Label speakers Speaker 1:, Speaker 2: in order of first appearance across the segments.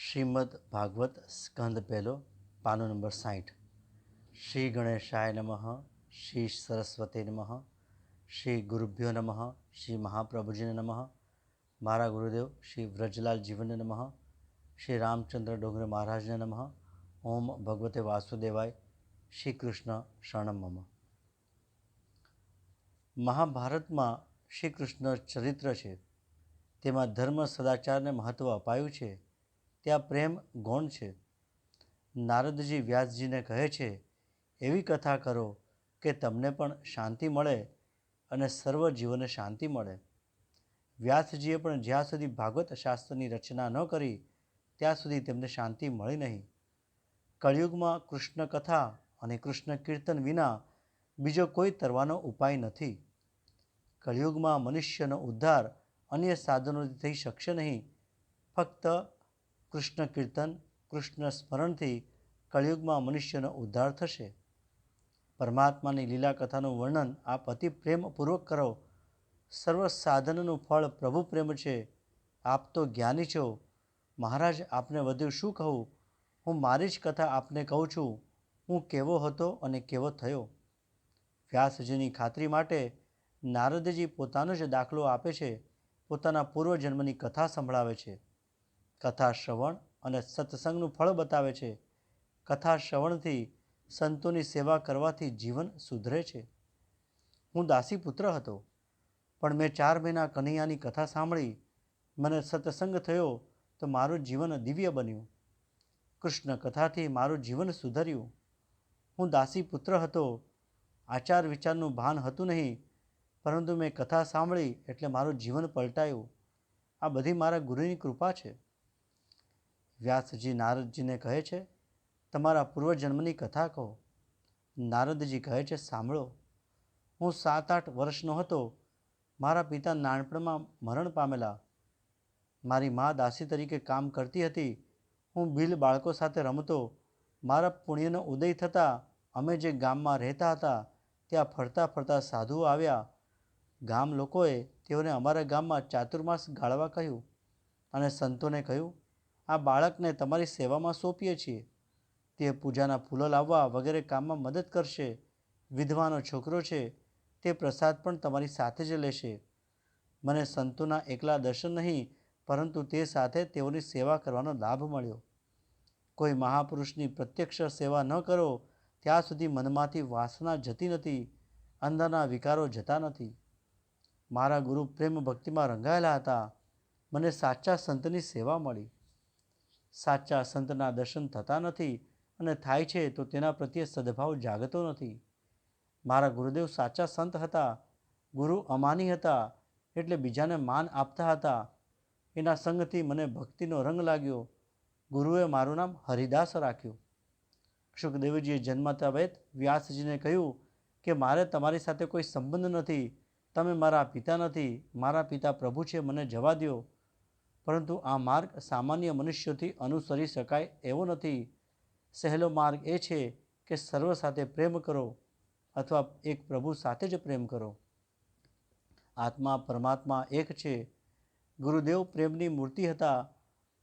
Speaker 1: શ્રીમદ ભાગવત સ્કંદ પહેલો પાનો નંબર 60। શ્રી ગણેશાય નમઃ। શ્રી સરસ્વતી નમઃ। શ્રી ગુરુભ્યો નમઃ। શ્રી મહાપ્રભુજીને નમઃ। મારા ગુરુદેવ શ્રી વ્રજલાલ જીવનને નમઃ। શ્રી રામચંદ્ર ડોંગરે મહારાજને નમઃ। ઓમ ભગવતે વાસુદેવાય। શ્રી કૃષ્ણ શરણમ મમ। મહાભારતમાં શ્રી કૃષ્ણ ચરિત્ર છે, તેમાં ધર્મ સદાચારને મહત્ત્વ અપાયું છે। ત્યાં પ્રેમ ગૌણ છે। નારદજી વ્યાસજીને કહે છે, એવી કથા કરો કે તમને પણ શાંતિ મળે અને સર્વ જીવોને શાંતિ મળે। વ્યાસજીએ પણ જ્યાં સુધી ભાગવત શાસ્ત્રની રચના ન કરી ત્યાં સુધી તેમને શાંતિ મળી નહીં। કળિયુગમાં કૃષ્ણ કથા અને કૃષ્ણ કીર્તન વિના બીજો કોઈ તરવાનો ઉપાય નથી। કળિયુગમાં મનુષ્યનો ઉદ્ધાર અન્ય સાધનોથી થઈ શકશે નહીં। ફક્ત કૃષ્ણ કીર્તન, કૃષ્ણ સ્મરણથી કળિયુગમાં મનુષ્યનો ઉદ્ધાર થશે। પરમાત્માની લીલા કથાનું વર્ણન આપ અતિ પ્રેમપૂર્વક કરો। સર્વ સાધનનું ફળ પ્રભુ પ્રેમ છે। આપ તો જ્ઞાની છો, મહારાજ આપને વધુ શું કહું? હું મારી જ કથા આપને કહું છું, હું કેવો હતો અને કેવો થયો। વ્યાસજીની ખાતરી માટે નારદજી પોતાનો જ દાખલો આપે છે, પોતાના પૂર્વજન્મની કથા સંભળાવે છે। કથા શ્રવણ અને સત્સંગનું ફળ બતાવે છે। કથા શ્રવણથી, સંતોની સેવા કરવાથી જીવન સુધરે છે। હું દાસી પુત્ર હતો, પણ મેં 4 મહિના કનૈયાની કથા સાંભળી, મને સત્સંગ થયો તો મારું જીવન દિવ્ય બન્યું। કૃષ્ણ કથાથી મારું જીવન સુધર્યું। હું દાસી પુત્ર હતો, આચાર વિચારનું ભાન હતું નહીં, પરંતુ મેં કથા સાંભળી એટલે મારું જીવન પલટાયું। આ બધી મારા ગુરુની કૃપા છે। વ્યાસજી નારદજીને કહે છે, તમારા પૂર્વજન્મની કથા કહો। નારદજી કહે છે, સાંભળો। હું 7-8 વર્ષનો હતો, મારા પિતા નાનપણમાં મરણ પામેલા। મારી મા દાસી તરીકે કામ કરતી હતી। હું ભીલ બાળકો સાથે રમતો। મારા પુણ્યનો ઉદય થતાં અમે જે ગામમાં રહેતા હતા ત્યાં ફરતા ફરતા સાધુઓ આવ્યા। ગામ લોકોએ તેઓને અમારા ગામમાં ચાતુર્માસ ગાળવા કહ્યું અને સંતોને કહ્યું, આ બાળકને તમારી સેવામાં સોંપીએ છીએ। તે પૂજાના ફૂલો લાવવા વગેરે કામમાં મદદ કરશે। વિધવાનો છોકરો છે, તે પ્રસાદ પણ તમારી સાથે જ લેશે। મને સંતોના એકલા દર્શન નહીં, પરંતુ તે સાથે તેઓની સેવા કરવાનો લાભ મળ્યો। કોઈ મહાપુરુષની પ્રત્યક્ષ સેવા ન કરો ત્યાં સુધી મનમાંથી વાસના જતી નથી, અંદરના વિકારો જતા નથી। મારા ગુરુ પ્રેમ ભક્તિમાં રંગાયેલા હતા, મને સાચા સંતની સેવા મળી। સાચા સંતના દર્શન થતા નથી અને થાય છે તો તેના પ્રત્યે સદભાવ જાગતો નથી। મારા ગુરુદેવ સાચા સંત હતા। ગુરુ અમાની હતા એટલે બીજાને માન આપતા હતા। એના સંગથી મને ભક્તિનો રંગ લાગ્યો। ગુરુએ મારું નામ હરિદાસ રાખ્યું। શુકદેવજીએ જન્મતા વેત વ્યાસજીને કહ્યું કે મારે તમારી સાથે કોઈ સંબંધ નથી, તમે મારા પિતા નથી, મારા પિતા પ્રભુ છે, મને જવા દો। પરંતુ આ માર્ગ સામાન્ય મનુષ્યોથી અનુસરી શકાય એવો નથી। સહેલો માર્ગ એ છે કે સર્વ સાથે પ્રેમ કરો અથવા એક પ્રભુ સાથે જ પ્રેમ કરો। આત્મા પરમાત્મા એક છે। ગુરુદેવ પ્રેમની મૂર્તિ હતા।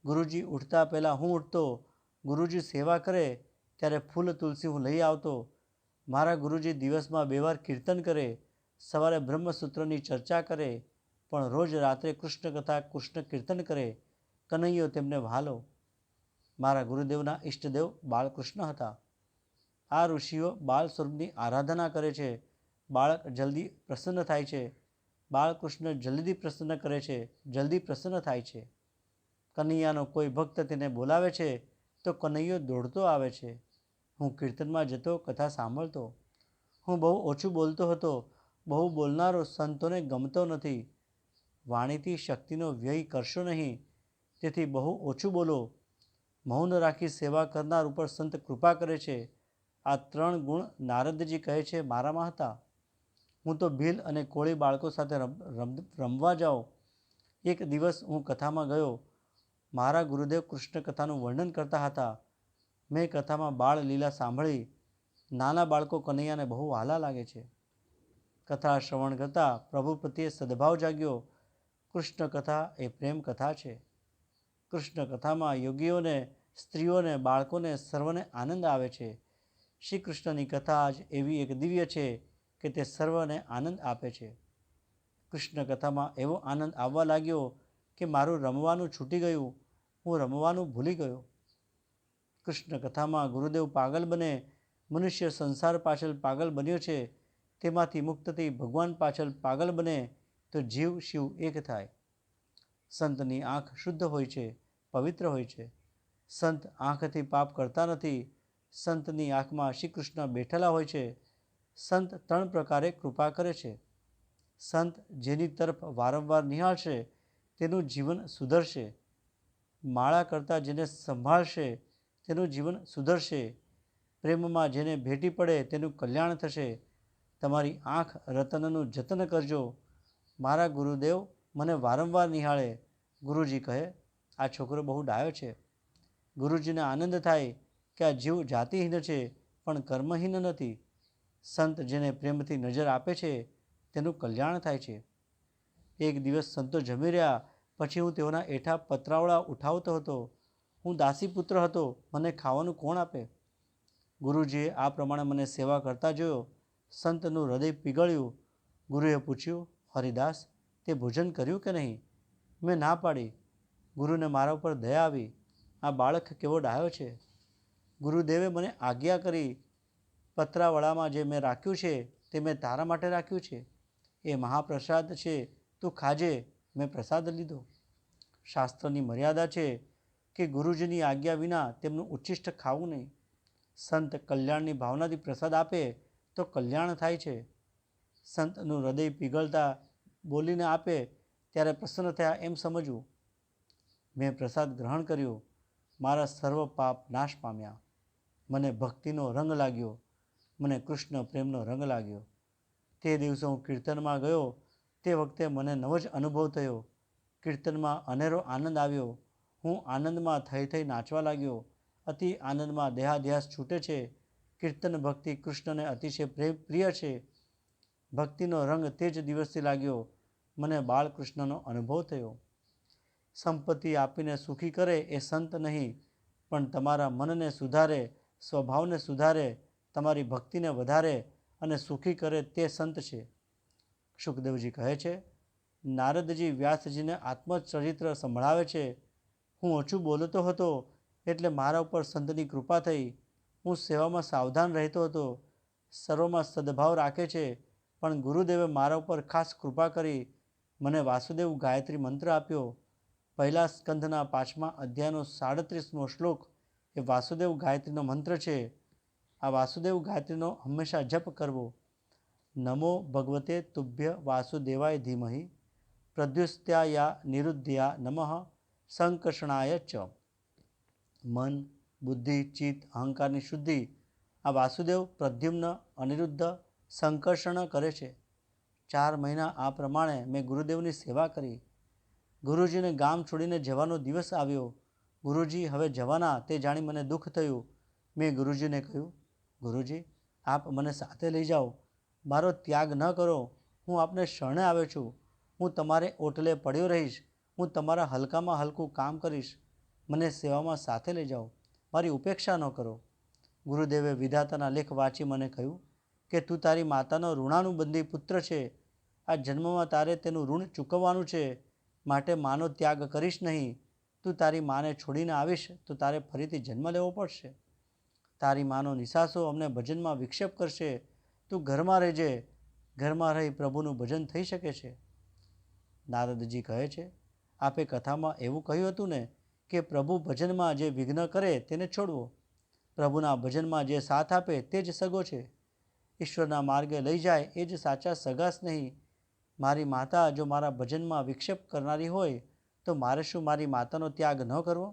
Speaker 1: ગુરુજી ઉઠતા પહેલાં હું ઉઠતો, ગુરુજી સેવા કરે ત્યારે ફૂલ તુલસી હું લઈ આવતો। મારા ગુરુજી દિવસમાં 2 વાર કીર્તન કરે, સવારે બ્રહ્મસૂત્રની ચર્ચા કરે, પણ રોજ રાત્રે કૃષ્ણ કથા, કૃષ્ણ કીર્તન કરે। કનૈયો તેમને વહાલો। મારા ગુરુદેવના ઈષ્ટદેવ બાળકૃષ્ણ હતા। આ ઋષિઓ બાળ સ્વરૂપની આરાધના કરે છે। બાળક જલ્દી પ્રસન્ન થાય છે। બાળકૃષ્ણ જલ્દી પ્રસન્ન કરે છે, જલ્દી પ્રસન્ન થાય છે। કનૈયાનો કોઈ ભક્ત તેને બોલાવે છે તો કનૈયો દોડતો આવે છે। હું કીર્તનમાં જતો, કથા સાંભળતો। હું બહુ ઓછું બોલતો હતો, બહુ બોલનારો સંતોને ગમતો નથી। વાણીથી શક્તિનો વ્યય કરશો નહીં, તેથી બહુ ઓછું બોલો। મૌન રાખી સેવા કરનાર ઉપર સંત કૃપા કરે છે। આ 3 ગુણ નારદજી કહે છે મારામાં હતા। હું તો ભીલ અને કોળી બાળકો સાથે રમવા જાઉં। એક દિવસ હું કથામાં ગયો। મારા ગુરુદેવ કૃષ્ણ કથાનું વર્ણન કરતા હતા। મેં કથામાં બાળ લીલા સાંભળી। નાના બાળકો કનૈયાને બહુ વહાલા લાગે છે। કથા શ્રવણ કરતાં પ્રભુ પ્રત્યે સદભાવ જાગ્યો। કૃષ્ણ કથા એ પ્રેમ કથા છે। કૃષ્ણ કથામાં યોગીઓને, સ્ત્રીઓને, બાળકોને સર્વને આનંદ આવે છે. શ્રી કૃષ્ણની કથા જ એવી એક દિવ્ય છે કે તે સર્વને આનંદ આપે છે. કૃષ્ણ કથામાં એવો આનંદ આવવા લાગ્યો કે મારું રમવાનું છૂટી ગયું, હું રમવાનું ભૂલી ગયો. કૃષ્ણ કથામાં ગુરુદેવ પાગલ બને, મનુષ્ય સંસાર પાછળ પાગલ બન્યો છે, તેમાંથી મુક્ત થઈ ભગવાન પાછળ પાગલ બને તો જીવ શિવ એક થાય. સંતની આંખ શુદ્ધ હોય છે, પવિત્ર હોય છે. સંત આંખથી પાપ કરતા નથી. સંતની આંખમાં શ્રી કૃષ્ણ બેઠેલા હોય છે. સંત 3 પ્રકારે કૃપા કરે છે. સંત જેની તરફ વારંવાર નિહાળશે તેનું જીવન સુધરશે. માળા કરતાં જેને સંભાળશે તેનું જીવન સુધરશે. પ્રેમમાં જેને ભેટી પડે તેનું કલ્યાણ થશે. તમારી આંખ રતનનું જતન કરજો. મારા ગુરુદેવ મને વારંવાર નિહાળે. ગુરુજી કહે, આ છોકરો બહુ ડાયો છે. ગુરુજીને આનંદ થાય કે આ જીવ જાતિહીન છે પણ કર્મહીન નથી. સંત જેને પ્રેમથી નજર આપે છે તેનું કલ્યાણ થાય છે. એક દિવસ સંતો જમી રહ્યા પછી હું તેઓના એઠા પતરાવળા ઉઠાવતો હતો. હું દાસીપુત્ર હતો, મને ખાવાનું કોણ આપે? ગુરુજીએ આ પ્રમાણે મને સેવા કરતા જોયો. સંતનું હૃદય પીગળ્યું. ગુરુએ પૂછ્યું, હરિદાસ, તે ભોજન કર્યું કે નહીં? મેં ના પાડી. ગુરુને મારા ઉપર દયા આવી. આ બાળક કેવો ડાયો છે. ગુરુદેવે મને આજ્ઞા કરી, પતરાવળામાં જે મેં રાખ્યું છે તે મેં તારા માટે રાખ્યું છે. એ મહાપ્રસાદ છે, તું ખાજે. મેં પ્રસાદ લીધો. શાસ્ત્રની મર્યાદા છે કે ગુરુજીની આજ્ઞા વિના તેમનું ઉચ્છિષ્ટ ખાવું નહીં. સંત કલ્યાણની ભાવનાથી પ્રસાદ આપે તો કલ્યાણ થાય છે. સંતનું હૃદય પીગળતા બોલીને આપે ત્યારે પ્રસન્ન થયા એમ સમજવું. મેં પ્રસાદ ગ્રહણ કર્યો. મારા સર્વ પાપ નાશ પામ્યા. મને ભક્તિનો રંગ લાગ્યો. મને કૃષ્ણ પ્રેમનો રંગ લાગ્યો. તે દિવસે હું કીર્તનમાં ગયો. તે વખતે મને નવો જ અનુભવ થયો. કીર્તનમાં અનેરો આનંદ આવ્યો. હું આનંદમાં થઈ નાચવા લાગ્યો. અતિ આનંદમાં દેહાધ્યાસ છૂટે છે. કીર્તન ભક્તિ કૃષ્ણને અતિશય પ્રિય છે. ભક્તિનો રંગ તે જ દિવસથી લાગ્યો. મને બાળકૃષ્ણનો અનુભવ થયો. સંપત્તિ આપીને સુખી કરે એ સંત નહીં, પણ તમારા મનને સુધારે, સ્વભાવને સુધારે, તમારી ભક્તિને વધારે અને સુખી કરે તે સંત છે. સુખદેવજી કહે છે, નારદજી વ્યાસજીને આત્મચરિત્ર સંભળાવે છે. હું ઓછું બોલતો હતો એટલે મારા ઉપર સંતની કૃપા થઈ. હું સેવામાં સાવધાન રહેતો હતો. સર્વમાં સદભાવ રાખે છે, પણ ગુરુદેવે મારા ઉપર ખાસ કૃપા કરી. મને વાસુદેવ ગાયત્રી મંત્ર આપ્યો. પહેલા સ્કંધના 5મા અધ્યાયનો 37મો શ્લોક એ વાસુદેવ ગાયત્રીનો મંત્ર છે. આ વાસુદેવ ગાયત્રીનો હંમેશા જપ કરવો. નમો ભગવતે તુભ્ય વાસુદેવાય ધીમહિ પ્રદ્યુત્યાયા નિરુદ્ધયા નમઃ સંકર્ષણાય ચ. મન, બુદ્ધિ, ચિત્ત, અહંકારની શુદ્ધિ આ વાસુદેવ, પ્રદ્યુમ્ન, અનિરુદ્ધ, સંકર્ષણ કરે છે. 4 મહિના આ પ્રમાણે મેં ગુરુદેવની સેવા કરી. ગુરુજીને ગામ છોડીને જવાનો દિવસ આવ્યો. ગુરુજી હવે જવાના તે જાણી મને દુઃખ થયું. મેં ગુરુજીને કહ્યું, ગુરુજી, આપ મને સાથે લઈ જાઓ. મારો ત્યાગ ન કરો. હું આપને શરણે આવ્યો છું. હું તમારે ઓટલે પડ્યો રહીશ. હું તમારા હલકામાં હલકું કામ કરીશ. મને સેવામાં સાથે લઈ જાઓ. મારી ઉપેક્ષા ન કરો. ગુરુદેવે વિધાતાના લેખ વાંચી મને કહ્યું કે તું તારી માતાનો ઋણાનુબંધી પુત્ર છે. આ જન્મમાં તારે તેનું ઋણ ચૂકવવાનું છે. માટે માનો ત્યાગ કરીશ નહીં. તું તારી માને છોડીને આવીશ તો તારે ફરીથી જન્મ લેવો પડશે. તારી માનો નિસાસો અમને ભજનમાં વિક્ષેપ કરશે. તું ઘરમાં રહેજે. ઘરમાં રહી પ્રભુનું ભજન થઈ શકે છે. નારદજી કહે છે, આપે કથામાં એવું કહ્યું હતું ને કે પ્રભુ ભજનમાં જે વિઘ્ન કરે તેને છોડવો. પ્રભુના ભજનમાં જે સાથ આપે તે જ સગો છે. ઈશ્વરના માર્ગે લઈ જાય એ જ સાચા સગાસ નહીં. મારી માતા જો મારા ભજનમાં વિક્ષેપ કરનારી હોય તો મારે શું મારી માતાનો ત્યાગ ન કરવો?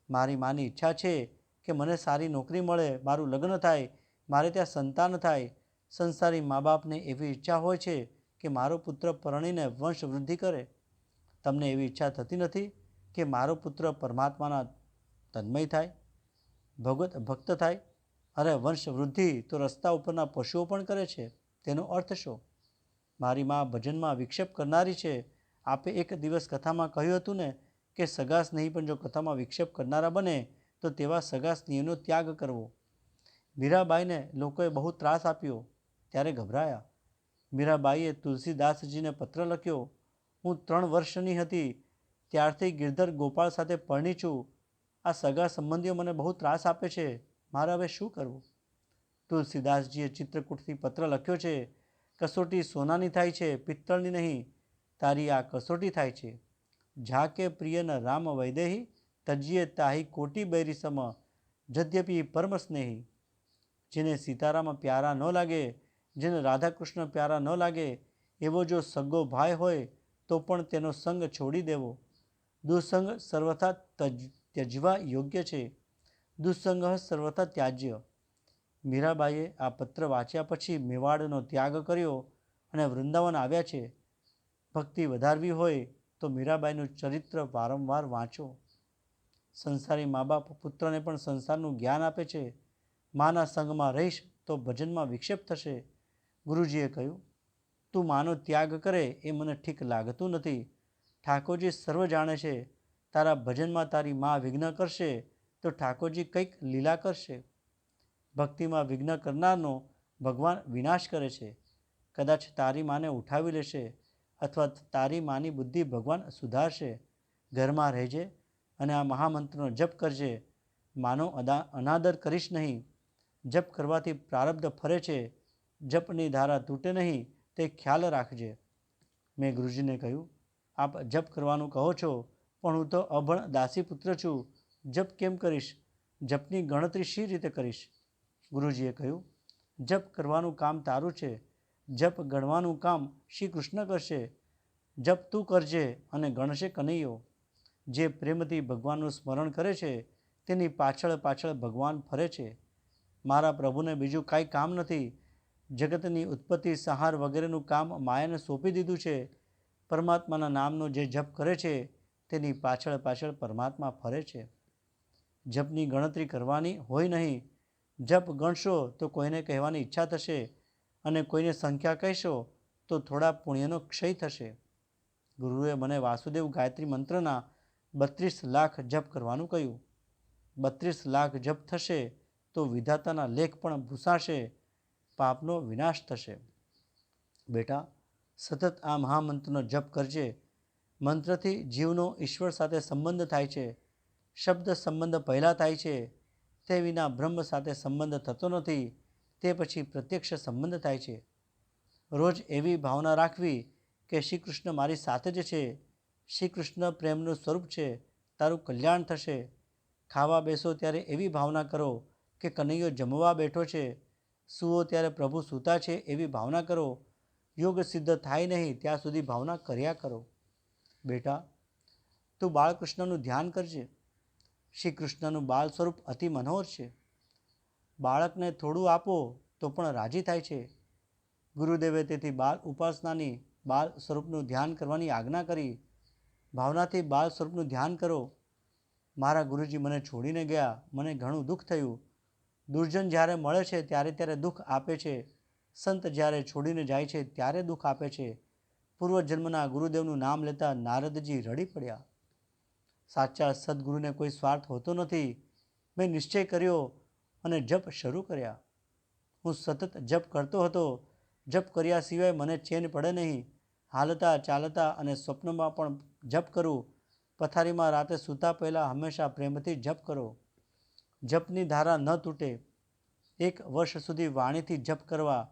Speaker 1: મારી માની ઈચ્છા છે કે મને સારી નોકરી મળે, મારું લગ્ન થાય, મારે ત્યાં સંતાન થાય. સંસારી મા બાપને એવી ઈચ્છા હોય છે કે મારો પુત્ર પરણીને વંશ વૃદ્ધિ કરે. તમને એવી ઈચ્છા થતી નથી કે મારો પુત્ર પરમાત્માના તન્મય થાય, ભગવત ભક્ત થાય? અરે વંશ વૃદ્ધિ તો રસ્તા ઉપરના પશુઓ પણ કરે છે. તેનો અર્થ શું? મારી મા ભજનમાં વિક્ષેપ કરનારી છે. આપે એક દિવસ કથામાં કહ્યું હતું ને કે સગા સ્નેહી પણ જો કથામાં વિક્ષેપ કરનારા બને તો તેવા સગા સ્નેહીનો ત્યાગ કરવો. મીરાબાઈને લોકોએ બહુ ત્રાસ આપ્યો ત્યારે ગભરાયા. મીરાબાઈએ તુલસીદાસજીને પત્ર લખ્યો, હું 3 વર્ષની હતી ત્યારથી ગિરધર ગોપાળ સાથે પરણી છું. આ સગા સંબંધીઓ મને બહુ ત્રાસ આપે છે. મારે હવે શું કરવું? તુલસીદાસજીએ ચિત્રકૂટથી પત્ર લખ્યો છે, કસોટી સોનાની થાય છે, પિત્તળની નહીં. તારી આ કસોટી થાય છે. ઝાકે પ્રિય ન રામ વૈદેહી, તજ્યે તાહી કોટી બૈરી સમ, જદ્યપી પરમ સ્નેહી. જેને સીતારામ પ્યારા ન લાગે, જેને રાધાકૃષ્ણ પ્યારા ન લાગે, એવો જો સગો ભાઈ હોય તો પણ તેનો સંગ છોડી દેવો. દુસંગ સર્વથા ત્યજવા યોગ્ય છે. દુસંગ સર્વથા ત્યાજ્ય. મીરાબાઈએ આ પત્ર વાંચ્યા પછી મેવાડનો ત્યાગ કર્યો અને વૃંદાવન આવ્યા છે. ભક્તિ વધારવી હોય તો મીરાબાઈનું ચરિત્ર વારંવાર વાંચો. સંસારી મા બાપ પુત્રને પણ સંસારનું જ્ઞાન આપે છે. માના સંગમાં રહીશ તો ભજનમાં વિક્ષેપ થશે. ગુરુજીએ કહ્યું, તું માનો ત્યાગ કરે એ મને ઠીક લાગતું નથી. ઠાકોરજી સર્વ જાણે છે. તારા ભજનમાં તારી મા વિઘ્ન કરશે તો ઠાકોરજી કંઈક લીલા કરશે. ભક્તિમાં વિઘ્ન કરનારનો ભગવાન વિનાશ કરે છે. કદાચ તારી માને ઉઠાવી લેશે અથવા તારી માની બુદ્ધિ ભગવાન સુધારશે. ઘરમાં રહેજે અને આ મહામંત્રનો જપ કરજે. માનો અનાદર કરીશ નહીં. જપ કરવાથી પ્રારબ્ધ ફરે છે. જપની ધારા તૂટે નહીં તે ખ્યાલ રાખજે. મેં ગુરુજીને કહ્યું, આપ જપ કરવાનું કહો છો પણ હું તો અભણ દાસીપુત્ર છું. જપ કેમ કરીશ? જપની ગણતરી શી રીતે કરીશ? ગુરુજીએ કહ્યું, જપ કરવાનું કામ તારું છે. જપ ગણવાનું કામ શ્રી કૃષ્ણ કરશે. જપ તું કરજે અને ગણશે કનૈયો. જે પ્રેમથી ભગવાનનું સ્મરણ કરે છે તેની પાછળ પાછળ ભગવાન ફરે છે. મારા પ્રભુને બીજું કાંઈ કામ નથી. જગતની ઉત્પત્તિ સંહાર વગેરેનું કામ માયાને સોંપી દીધું છે. પરમાત્માના નામનો જે જપ કરે છે તેની પાછળ પાછળ પરમાત્મા ફરે છે. જપની ગણતરી કરવાની હોય નહીં. જપ ગણશો તો કોઈને કહેવાની ઈચ્છા થશે અને કોઈને સંખ્યા કહેશો તો થોડા પુણ્યનો ક્ષય થશે. ગુરુએ મને વાસુદેવ ગાયત્રી મંત્રના 32 લાખ જપ કરવાનું કહ્યું. 32 લાખ જપ થશે તો વિધાતાના લેખ પણ ભૂસાશે, પાપનો વિનાશ થશે. બેટા, સતત આ મહામંત્રનો જપ કરજે. મંત્રથી જીવનો ઈશ્વર સાથે સંબંધ થાય છે. શબ્દ સંબંધ પહેલાં થાય છે. તે વિના બ્રહ્મ સાથે સંબંધ થતો નથી. તે પછી પ્રત્યક્ષ સંબંધ થાય છે. રોજ એવી ભાવના રાખવી કે શ્રી કૃષ્ણ મારી સાથે જ છે. શ્રી કૃષ્ણ પ્રેમનું સ્વરૂપ છે. તારું કલ્યાણ થશે. ખાવા બેસો ત્યારે એવી ભાવના કરો કે કનૈયો જમવા બેઠો છે. સૂવો ત્યારે પ્રભુ સૂતા છે એવી ભાવના કરો. યોગ સિદ્ધ થાય નહીં ત્યાં સુધી ભાવના કર્યા કરો. બેટા, તું બાળકૃષ્ણનું ધ્યાન કરજે. શ્રી કૃષ્ણનું બાળ સ્વરૂપ અતિ મનોહર છે. બાળકને થોડું આપો તો પણ રાજી થાય છે. ગુરુદેવે તેથી બાળ ઉપાસનાની બાળ સ્વરૂપનું ધ્યાન કરવાની આજ્ઞા કરી. ભાવનાથી બાળ સ્વરૂપનું ધ્યાન કરો. મારા ગુરુજી મને છોડીને ગયા. મને ઘણું દુઃખ થયું. દુર્જન જ્યારે મળે છે ત્યારે ત્યારે દુઃખ આપે છે. સંત જ્યારે છોડીને જાય છે ત્યારે દુઃખ આપે છે. પૂર્વજન્મના ગુરુદેવનું નામ લેતા નારદજી રડી પડ્યા. સાચા સદગુરુને કોઈ સ્વાર્થ હોતો નથી. મેં નિશ્ચય કર્યો અને જપ શરૂ કર્યા. હું સતત જપ કરતો હતો. જપ કર્યા સિવાય મને ચેન પડે નહીં. હાલતા ચાલતા અને સ્વપ્નમાં પણ જપ કરું. પથારીમાં રાતે સૂતા પહેલાં હંમેશા પ્રેમથી જપ કરો. જપની ધારા ન તૂટે. 1 વર્ષ સુધી વાણીથી જપ કરવા,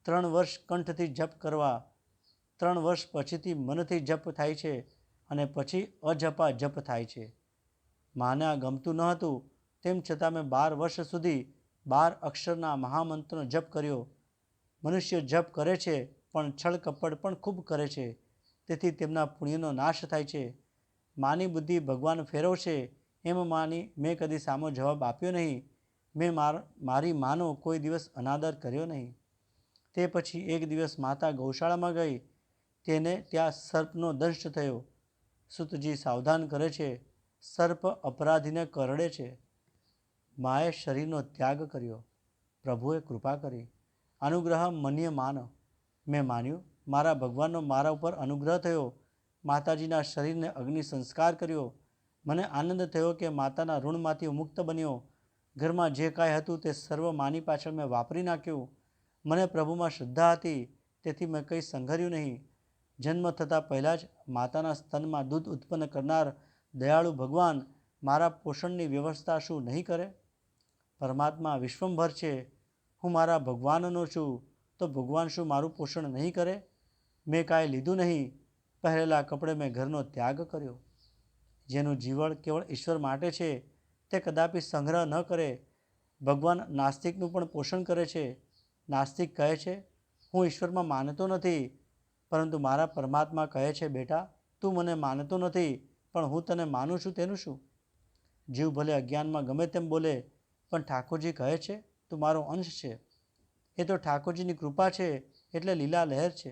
Speaker 1: 3 વર્ષ કંઠથી જપ કરવા, 3 વર્ષ પછીથી મનથી જપ થાય છે અને પછી અજપા જપ થાય છે. માને આ ગમતું ન હતું તેમ છતાં મેં 12 વર્ષ સુધી 12 અક્ષરના મહામંત્રનો જપ કર્યો. મનુષ્ય જપ કરે છે પણ છળ કપટ પણ ખૂબ કરે છે. તેથી તેમના પુણ્યનો નાશ થાય છે. માની બુદ્ધિ ભગવાન ફેરવશે એમ માની મેં કદી સામો જવાબ આપ્યો નહીં. મેં મારી માનો કોઈ દિવસ અનાદર કર્યો નહીં. તે પછી એક દિવસ માતા ગૌશાળામાં ગઈ. તેને ત્યાં સર્પનો દંશ થયો. સૂતજી સાવધાન કરે છે. સર્પ અપરાધીને કરડે છે. માએ શરીરનો ત્યાગ કર્યો. પ્રભુએ કૃપા કરી. અનુગ્રહ મન્ય માન. મેં માન્યું મારા ભગવાનનો મારા ઉપર અનુગ્રહ થયો. માતાજીના શરીરને અગ્નિ સંસ્કાર કર્યો. મને આનંદ થયો કે માતાના ઋણમાંથી મુક્ત બન્યો. ઘરમાં જે કાંઈ હતું તે સર્વ માની પાછળ મેં વાપરી નાખ્યું. મને પ્રભુમાં શ્રદ્ધા હતી, તેથી મેં કંઈ સંઘર્યું નહીં. જન્મ થતાં પહેલાં જ માતાના સ્તનમાં દૂધ ઉત્પન્ન કરનાર દયાળુ ભગવાન મારા પોષણની વ્યવસ્થા શું નહીં કરે? પરમાત્મા વિશ્વંભર છે. હું મારા ભગવાનનો છું, તો ભગવાન શું મારું પોષણ નહીં કરે? મેં કાંઈ લીધું નહીં. પહેરેલા કપડે મેં ઘરનો ત્યાગ કર્યો. જેનું જીવન કેવળ ઈશ્વર માટે છે તે કદાપી સંગ્રહ ન કરે. ભગવાન નાસ્તિકનું પણ પોષણ કરે છે. નાસ્તિક કહે છે, હું ઈશ્વરમાં માનતો નથી, પરંતુ મારા પરમાત્મા કહે છે, બેટા, તું મને માનતો નથી, પણ હું તને માનું છું તેનું શું? જીવ ભલે અજ્ઞાનમાં ગમે તેમ બોલે, પણ ઠાકોરજી કહે છે, તું મારો અંશ છે. એ તો ઠાકોરજીની કૃપા છે, એટલે લીલા લહેર છે.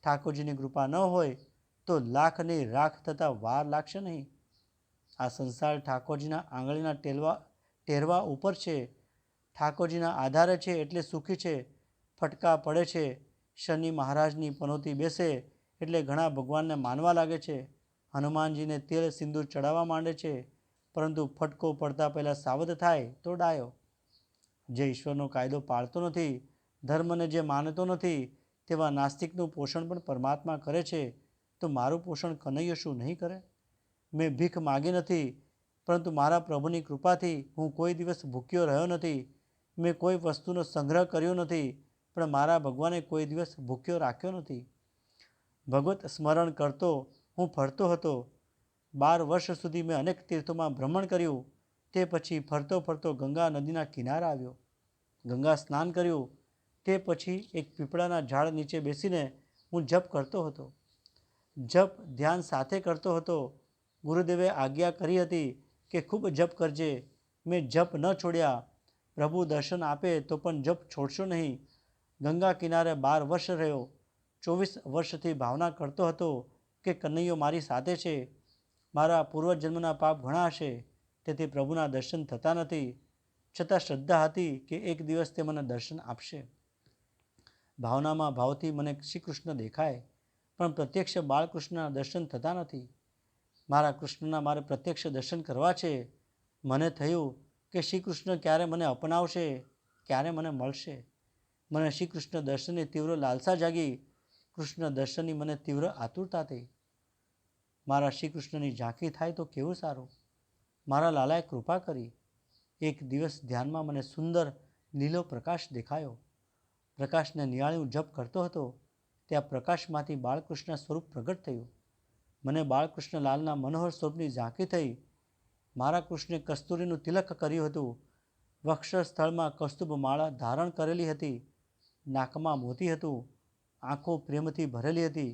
Speaker 1: ઠાકોરજીની કૃપા ન હોય તો લાખની રાખ થતાં વાર લાગશે નહીં. આ સંસાર ઠાકોરજીના આંગળીના ટેરવા ઉપર છે. ઠાકોરજીના આધારે છે એટલે સુખી છે. ફટકા પડે છે. શનિ મહારાજની પનોતી બેસે એટલે ઘણા ભગવાનને માનવા લાગે છે. હનુમાનજીને તેલ સિંદૂર ચડાવવા માંડે છે, પરંતુ ફટકો પડતા પહેલાં સાવધ થાય તો ડાયો. જે ઈશ્વરનો કાયદો પાળતો નથી, ધર્મને જે માનતો નથી, તેવા નાસ્તિકનું પોષણ પણ પરમાત્મા કરે છે, તો મારું પોષણ કનૈયો શું નહીં કરે? મેં ભીખ માગી નથી, પરંતુ મારા પ્રભુની કૃપાથી હું કોઈ દિવસ ભૂખ્યો રહ્યો નથી. મેં કોઈ વસ્તુનો સંગ્રહ કર્યો નથી, પણ મારા ભગવાને કોઈ દિવસ ભૂખ્યો રાખ્યો નથી. ભગવત સ્મરણ કરતો હું ફરતો હતો. 12 વર્ષ સુધી મેં અનેક તીર્થોમાં ભ્રમણ કર્યું. તે પછી ફરતો ફરતો ગંગા નદીના કિનારે આવ્યો. ગંગા સ્નાન કર્યું. તે પછી એક પીપળાના ઝાડ નીચે બેસીને હું જપ કરતો હતો. જપ ધ્યાન સાથે કરતો હતો. ગુરુદેવે આજ્ઞા કરી હતી કે ખૂબ જપ કરજે. મેં જપ ન છોડ્યા. પ્રભુ દર્શન આપે તો પણ જપ છોડશો નહીં. ગંગા કિનારે 12 વર્ષ રહ્યો. 24 વર્ષથી ભાવના કરતો હતો કે કનૈયો મારી સાથે છે. મારા પૂર્વજન્મના પાપ ઘણા હશે, તેથી પ્રભુના દર્શન થતા નથી. છતાં શ્રદ્ધા હતી કે એક દિવસ તે મને દર્શન આપશે. ભાવનામાં ભાવથી મને શ્રી કૃષ્ણ દેખાય, પણ પ્રત્યક્ષ બાળકૃષ્ણના દર્શન થતા નથી. મારા કૃષ્ણના મારે પ્રત્યક્ષ દર્શન કરવા છે. મને થયું કે શ્રી કૃષ્ણ ક્યારે મને અપનાવશે, ક્યારે મને મળશે. મને શ્રી કૃષ્ણ દર્શનની તીવ્ર લાલસા જાગી. કૃષ્ણ દર્શનની મને તીવ્ર આતુરતા થઈ. મારા શ્રી કૃષ્ણની ઝાંખી થાય તો કેવું સારું. મારા લાલાએ કૃપા કરી. એક દિવસ ધ્યાનમાં મને સુંદર લીલો પ્રકાશ દેખાયો. પ્રકાશને નિહાળી હું જપ કરતો હતો. ત્યાં પ્રકાશમાંથી બાળકૃષ્ણ સ્વરૂપ પ્રગટ થયું. મને બાળકૃષ્ણ લાલના મનોહર સ્વરૂપની ઝાંખી થઈ. મારા કૃષ્ણે કસ્તુરીનું તિલક કર્યું હતું. વક્ષ સ્થળમાં કસ્તુભ માળા ધારણ કરેલી હતી. નાકમાં મોતી હતું. આંખો પ્રેમથી ભરેલી હતી.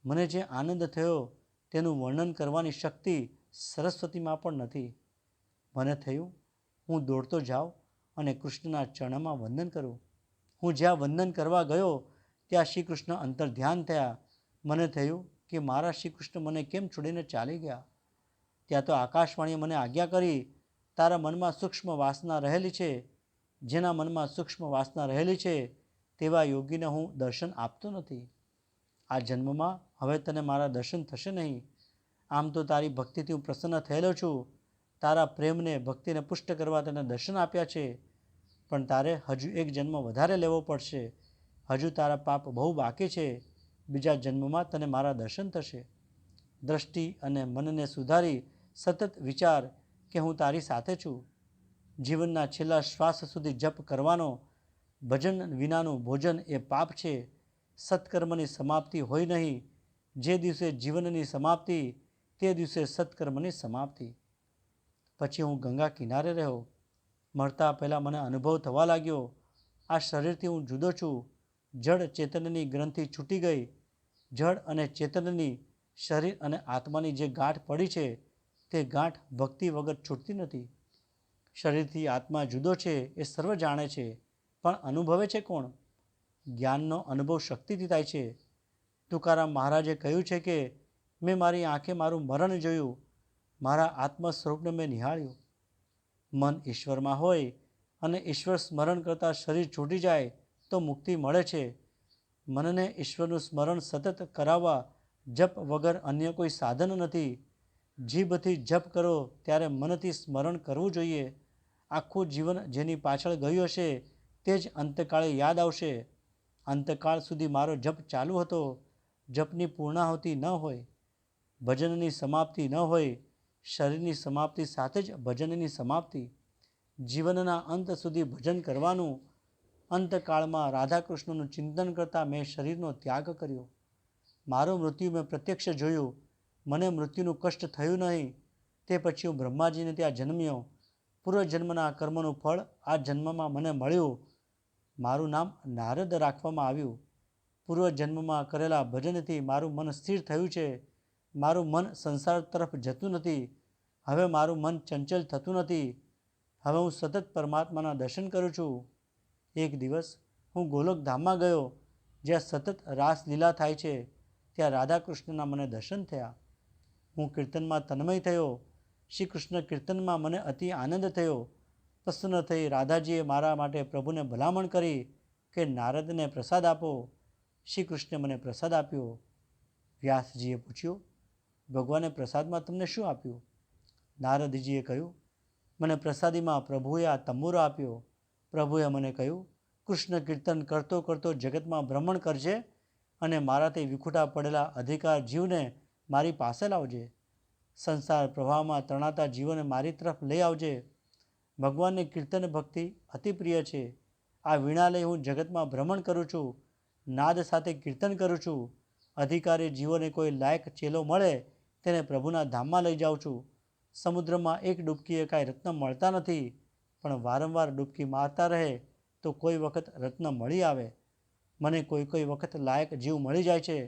Speaker 1: મને જે આનંદ થયો તેનું વર્ણન કરવાની શક્તિ સરસ્વતીમાં પણ નથી. મને થયું હું દોડતો જાઉં અને કૃષ્ણના ચરણમાં વંદન કરું. હું જ્યાં વંદન કરવા ગયો ત્યાં શ્રી કૃષ્ણ અંતર ધ્યાન થયા. મને થયું કે મારા શ્રી કૃષ્ણ મને કેમ છોડીને ચાલી ગયા. ત્યાં તો આકાશવાણીએ મને આજ્ઞા કરી, તારા મનમાં સૂક્ષ્મ વાસના રહેલી છે. જેના મનમાં સૂક્ષ્મ વાસના રહેલી છે તેવા યોગીને હું દર્શન આપતો નથી. આ જન્મમાં હવે તને મારા દર્શન થશે નહીં. આમ તો તારી ભક્તિથી હું પ્રસન્ન થયેલો છું. તારા પ્રેમને ભક્તિને પુષ્ટ કરવા તને દર્શન આપ્યા છે, પણ તારે હજુ એક જન્મ વધારે લેવો પડશે. હજુ તારા પાપ બહુ બાકી છે. બીજા જન્મમાં તને મારા દર્શન થશે. દ્રષ્ટિ અને મનને સુધારી સતત વિચાર કે હું તારી સાથે છું. જીવનના છેલ્લા શ્વાસ સુધી જપ કરવાનો. ભજન વિનાનું ભોજન એ પાપ છે. સત્કર્મની સમાપ્તિ હોય નહીં. જે દિવસે જીવનની સમાપ્તિ, તે દિવસે સત્કર્મની સમાપ્તિ. પછી હું ગંગા કિનારે રહ્યો. મળતા પહેલાં મને અનુભવ થવા લાગ્યો, આ શરીરથી હું જુદો છું. જડ ચેતનની ગ્રંથિ છૂટી ગઈ. જડ અને ચેતનની, શરીર અને આત્માની જે ગાંઠ પડી છે તે ગાંઠ ભક્તિ વગર છૂટતી નથી. શરીરથી આત્મા જુદો છે એ સર્વ જાણે છે, પણ અનુભવે છે કોણ? જ્ઞાનનો અનુભવ શક્તિથી થાય છે. તુકારામ મહારાજે કહ્યું છે કે મેં મારી આંખે મારું મરણ જોયું. મારા આત્મ સ્વરૂપને મેં નિહાળ્યું. મન ઈશ્વરમાં હોય અને ઈશ્વર સ્મરણ કરતાં શરીર છૂટી જાય તો મુક્તિ મળે છે. મનને ઈશ્વરનું સ્મરણ સતત કરાવવા જપ વગર અન્ય કોઈ સાધન નથી. જીભથી જપ કરો ત્યારે મનથી સ્મરણ કરવું જોઈએ. આખું જીવન જેની પાછળ ગયું હશે તે જ અંતકાળે યાદ આવશે. અંતકાળ સુધી મારો જપ ચાલુ હતો. જપની પૂર્ણાહુતિ ન હોય, ભજનની સમાપ્તિ ન હોય, શરીરની સમાપ્તિ સાથે જ ભજનની સમાપ્તિ. જીવનના અંત સુધી ભજન કરવાનું. અંતકાળમાં રાધાકૃષ્ણનું ચિંતન કરતાં મેં શરીરનો ત્યાગ કર્યો. મારું મૃત્યુ મેં પ્રત્યક્ષ જોયું. મને મૃત્યુનું કષ્ટ થયું નહીં. તે પછી હું બ્રહ્માજીને ત્યાં જન્મ્યો. પૂર્વજન્મના કર્મનું ફળ આ જન્મમાં મને મળ્યું. મારું નામ નારદ રાખવામાં આવ્યું. પૂર્વજન્મમાં કરેલા ભજનથી મારું મન સ્થિર થયું છે. મારું મન સંસાર તરફ જતું નથી. હવે મારું મન ચંચલ થતું નથી. હવે હું સતત પરમાત્માના દર્શન કરું છું. એક દિવસ હું ગોલોકધામમાં ગયો, જ્યાં સતત રાસલીલા થાય છે. ત્યાં રાધાકૃષ્ણના મને દર્શન થયા. હું કીર્તનમાં તન્મય થયો. શ્રી કૃષ્ણ કીર્તનમાં મને અતિ આનંદ થયો. પ્રસન્ન થઈ રાધાજીએ મારા માટે પ્રભુને ભલામણ કરી કે નારદને પ્રસાદ આપો. શ્રી કૃષ્ણે મને પ્રસાદ આપ્યો. વ્યાસજીએ પૂછ્યું, ભગવાને પ્રસાદમાં તમને શું આપ્યું? નારદજીએ કહ્યું, મને પ્રસાદીમાં પ્રભુએ આ તંબુરો આપ્યો. પ્રભુએ મને કહ્યું, કૃષ્ણ કીર્તન કરતો કરતો જગતમાં ભ્રમણ કરજે અને મારાથી વિખૂટા પડેલા અધિકાર જીવને મારી પાસે લાવજે. સંસાર પ્રવાહમાં તણાતા જીવોને મારી તરફ લઈ આવજે. ભગવાનની કીર્તન ભક્તિ અતિ પ્રિય છે. આ વીણા લઈ હું જગતમાં ભ્રમણ કરું છું. નાદ સાથે કીર્તન કરું છું. અધિકારી જીવોને કોઈ લાયક ચેલો મળે તેને પ્રભુના ધામમાં લઈ જાઉં છું. સમુદ્રમાં એક ડૂબકીએ કાંઈ રત્ન મળતા નથી, પણ વારંવાર ડૂબકી મારતા રહે તો કોઈ વખત રત્ન મળી આવે. મને કોઈ વખત લાયક જીવ મળી જાય છે.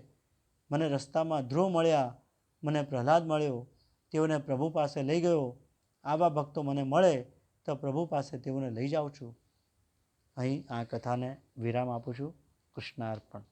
Speaker 1: મને રસ્તામાં ધ્રુવ મળ્યા, મને પ્રહલાદ મળ્યો, તેઓને પ્રભુ પાસે લઈ ગયો. આવા ભક્તો મને મળે તો પ્રભુ પાસે તેઓને લઈ જાઉં છું. અહીં આ કથાને વિરામ આપું છું. કૃષ્ણાર્પણ.